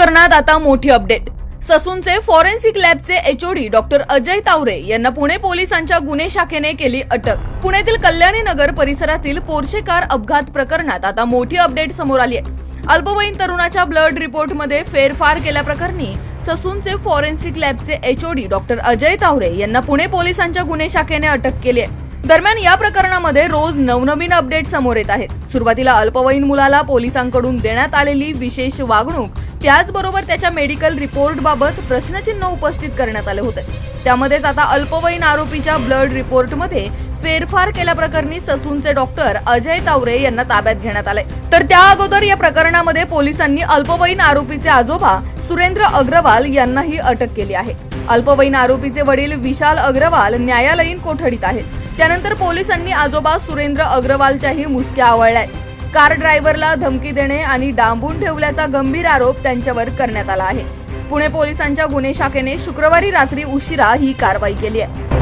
प्रकरणात आता मोठी अपडेट. ससूनचे फॉरेन्सिक लॅबचे एचओडी डॉक्टर अजय तावरे यांना पुणे पोलिसांच्या गुन्हे शाखेने केली अटक. पुण्यातील कल्याणी नगर परिसरातील पोर्शे कार अपघात प्रकरणात आता मोठी अपडेट समोर आली आहे. अल्पवयीन तरुणाच्या ब्लड रिपोर्टमध्ये फेरफार केल्याप्रकरणी ससूनचे फॉरेन्सिक लॅबचे एचओडी डॉक्टर अजय तावरे यांना पुणे पोलिसांच्या गुन्हे शाखेने अटक केली आहे. दरम्यान या प्रकरणामध्ये रोज नवनवीन अपडेट समोर येत आहेत. सुरुवातीला अल्पवयीन मुलाला पोलिसांकडून देण्यात आलेली विशेष वागणूक, त्याचबरोबर त्याच्या मेडिकल रिपोर्ट बाबत प्रश्नचिन्ह उपस्थित करण्यात आले होते. त्यामध्येच आता अल्पवयीन आरोपीच्या ब्लड रिपोर्टमध्ये फेरफार केल्याप्रकरणी ससूनचे डॉक्टर अजय तावरे यांना ताब्यात घेण्यात आले. तर त्या अगोदर या प्रकरणामध्ये पोलिसांनी अल्पवयीन आरोपीचे आजोबा सुरेंद्र अग्रवाल यांनाही अटक केली आहे. अल्पवयीन आरोपीचे वडील विशाल अग्रवाल न्यायालयीन कोठडीत आहेत. त्यानंतर पोलिसांनी आजोबा सुरेंद्र अग्रवालच्याही मुसक्या आवळल्यात. कार ड्रायव्हरला धमकी देणे आणि डांबून ठेवल्याचा गंभीर आरोप त्यांच्यावर करण्यात आला आहे. पुणे पोलिसांच्या गुन्हे शाखेने शुक्रवारी रात्री उशिरा ही कारवाई केली आहे.